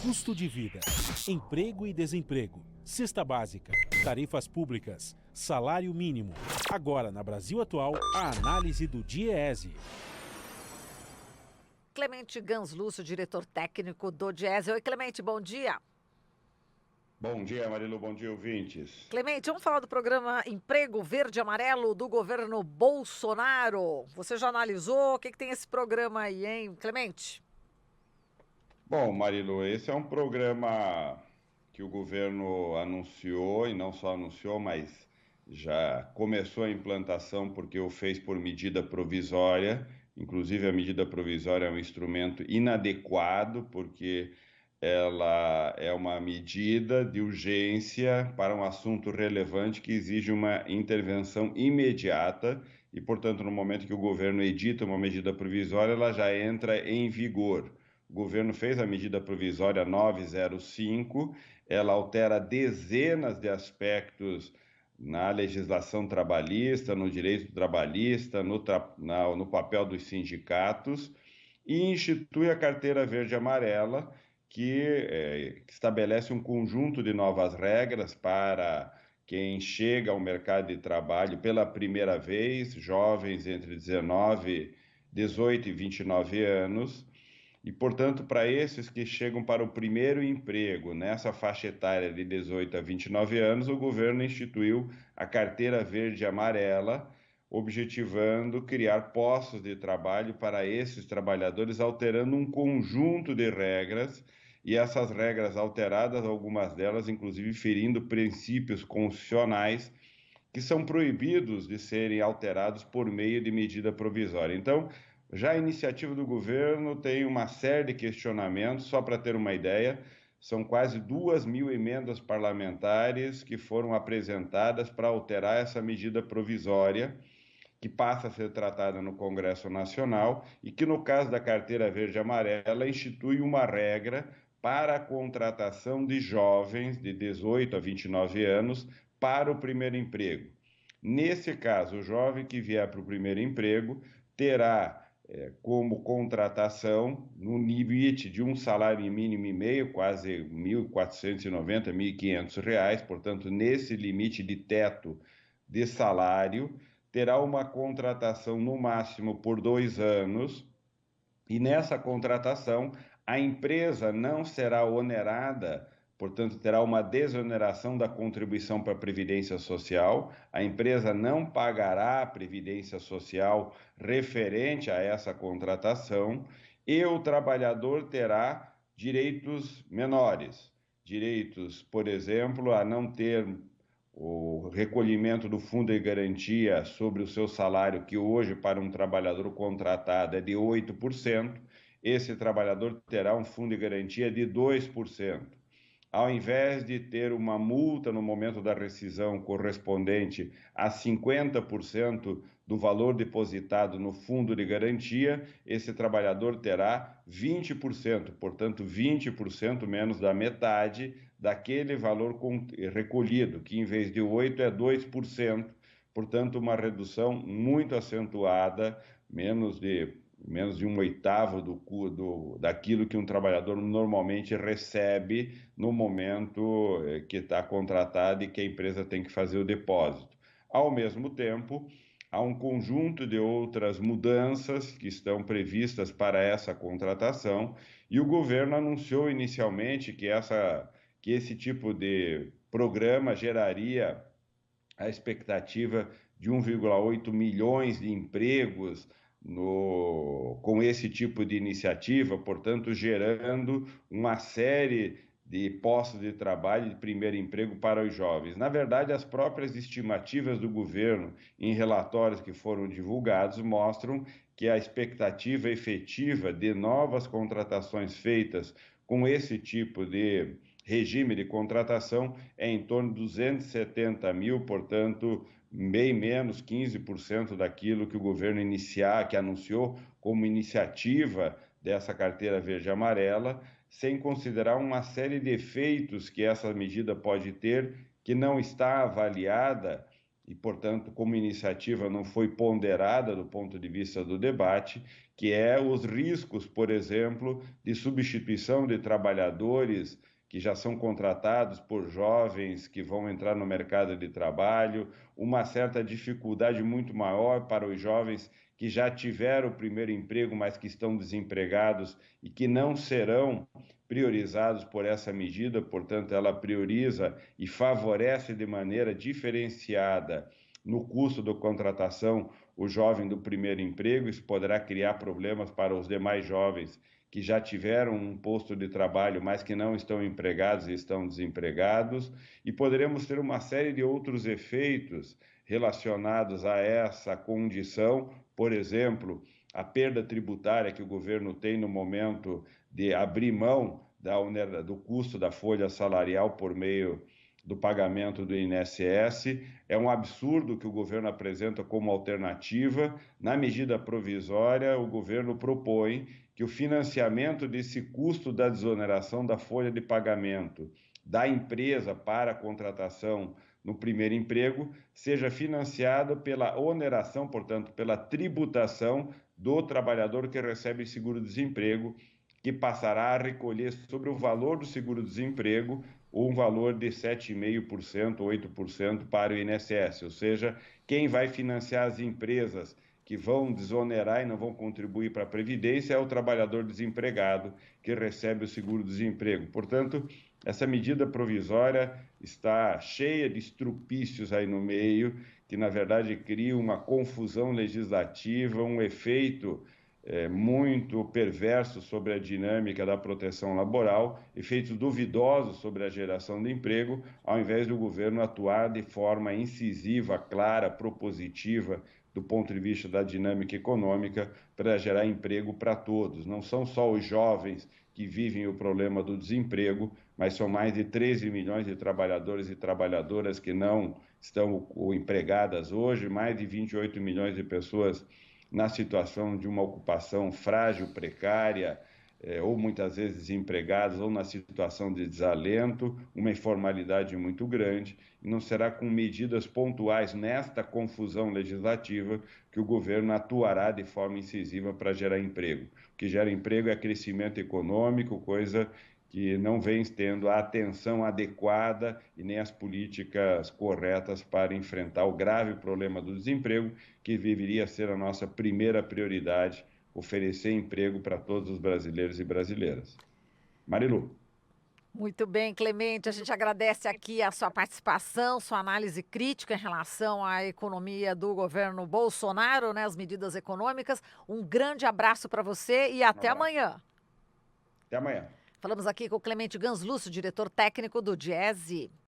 Custo de vida, emprego e desemprego, cesta básica, tarifas públicas, salário mínimo. Agora, na Brasil Atual, a análise do DIEESE. Clemente Ganslúcio, diretor técnico do DIEESE. Oi, Clemente, bom dia. Bom dia, Marilu, bom dia, ouvintes. Clemente, vamos falar do programa Emprego Verde e Amarelo do governo Bolsonaro. Você já analisou? O que tem esse programa aí, hein, Clemente? Bom, Marilu, esse é um programa que o governo anunciou, e não só anunciou, mas já começou a implantação porque o fez por medida provisória. Inclusive, a medida provisória é um instrumento inadequado, porque ela é uma medida de urgência para um assunto relevante que exige uma intervenção imediata e, portanto, no momento que o governo edita uma medida provisória, ela já entra em vigor. O governo fez a medida provisória 905, ela altera dezenas de aspectos na legislação trabalhista, no direito trabalhista, no papel dos sindicatos, e institui a carteira verde e amarela, que estabelece um conjunto de novas regras para quem chega ao mercado de trabalho pela primeira vez, jovens entre 18 e 29 anos, e, portanto, para esses que chegam para o primeiro emprego nessa faixa etária de 18 a 29 anos, o governo instituiu a carteira verde e amarela, objetivando criar postos de trabalho para esses trabalhadores, alterando um conjunto de regras, e essas regras alteradas, algumas delas, inclusive, ferindo princípios constitucionais que são proibidos de serem alterados por meio de medida provisória. Então, já a iniciativa do governo tem uma série de questionamentos. Só para ter uma ideia, são quase 2.000 emendas parlamentares que foram apresentadas para alterar essa medida provisória, que passa a ser tratada no Congresso Nacional e que, no caso da carteira verde e amarela, institui uma regra para a contratação de jovens de 18 a 29 anos para o primeiro emprego. Nesse caso, o jovem que vier para o primeiro emprego terá como contratação, no limite de um salário mínimo e meio, quase R$ 1.490, R$ 1.500, portanto, nesse limite de teto de salário, terá uma contratação no máximo por 2 anos, e nessa contratação a empresa não será onerada, portanto, terá uma desoneração da contribuição para a Previdência Social, a empresa não pagará a Previdência Social referente a essa contratação, e o trabalhador terá direitos menores, direitos, por exemplo, a não ter o recolhimento do fundo de garantia sobre o seu salário, que hoje para um trabalhador contratado é de 8%, esse trabalhador terá um fundo de garantia de 2%. Ao invés de ter uma multa no momento da rescisão correspondente a 50% do valor depositado no fundo de garantia, esse trabalhador terá 20%, portanto 20% menos da metade daquele valor recolhido, que em vez de 8% é 2%, portanto uma redução muito acentuada, menos de um oitavo daquilo que um trabalhador normalmente recebe no momento que está contratado e que a empresa tem que fazer o depósito. Ao mesmo tempo, há um conjunto de outras mudanças que estão previstas para essa contratação, e o governo anunciou inicialmente que esse tipo de programa geraria a expectativa de 1,8 milhões de empregos com esse tipo de iniciativa, portanto, gerando uma série de postos de trabalho de primeiro emprego para os jovens. Na verdade, as próprias estimativas do governo em relatórios que foram divulgados mostram que a expectativa efetiva de novas contratações feitas com esse tipo de regime de contratação é em torno de 270 mil, portanto, bem menos 15% daquilo que o governo que anunciou como iniciativa dessa carteira verde e amarela, sem considerar uma série de efeitos que essa medida pode ter, que não está avaliada e, portanto, como iniciativa não foi ponderada do ponto de vista do debate, que é os riscos, por exemplo, de substituição de trabalhadores que já são contratados por jovens que vão entrar no mercado de trabalho, uma certa dificuldade muito maior para os jovens que já tiveram o primeiro emprego, mas que estão desempregados e que não serão priorizados por essa medida, portanto, ela prioriza e favorece de maneira diferenciada no custo da contratação o jovem do primeiro emprego. Isso poderá criar problemas para os demais jovens que já tiveram um posto de trabalho, mas que não estão empregados e estão desempregados, e poderemos ter uma série de outros efeitos relacionados a essa condição, por exemplo, a perda tributária que o governo tem no momento de abrir mão do custo da folha salarial por meio do pagamento do INSS. É um absurdo que o governo apresenta como alternativa. Na medida provisória, o governo propõe que o financiamento desse custo da desoneração da folha de pagamento da empresa para a contratação no primeiro emprego seja financiado pela oneração, portanto, pela tributação do trabalhador que recebe seguro-desemprego, que passará a recolher sobre o valor do seguro-desemprego um valor de 7,5%, 8% para o INSS, ou seja, quem vai financiar as empresas que vão desonerar e não vão contribuir para a Previdência é o trabalhador desempregado que recebe o seguro-desemprego. Portanto, essa medida provisória está cheia de estrupícios aí no meio, que na verdade cria uma confusão legislativa, um efeito muito perverso sobre a dinâmica da proteção laboral, efeitos duvidosos sobre a geração de emprego, ao invés do governo atuar de forma incisiva, clara, propositiva, do ponto de vista da dinâmica econômica, para gerar emprego para todos. Não são só os jovens que vivem o problema do desemprego, mas são mais de 13 milhões de trabalhadores e trabalhadoras que não estão empregadas hoje, mais de 28 milhões de pessoas na situação de uma ocupação frágil, precária, ou muitas vezes desempregados, ou na situação de desalento, uma informalidade muito grande, e não será com medidas pontuais nesta confusão legislativa que o governo atuará de forma incisiva para gerar emprego. O que gera emprego é crescimento econômico, coisa que não vem tendo a atenção adequada e nem as políticas corretas para enfrentar o grave problema do desemprego, que deveria ser a nossa primeira prioridade, oferecer emprego para todos os brasileiros e brasileiras. Marilu. Muito bem, Clemente, a gente agradece aqui a sua participação, sua análise crítica em relação à economia do governo Bolsonaro, né, as medidas econômicas. Um grande abraço para você e até amanhã. Até amanhã. Falamos aqui com o Clemente Ganslúcio, diretor técnico do Diese.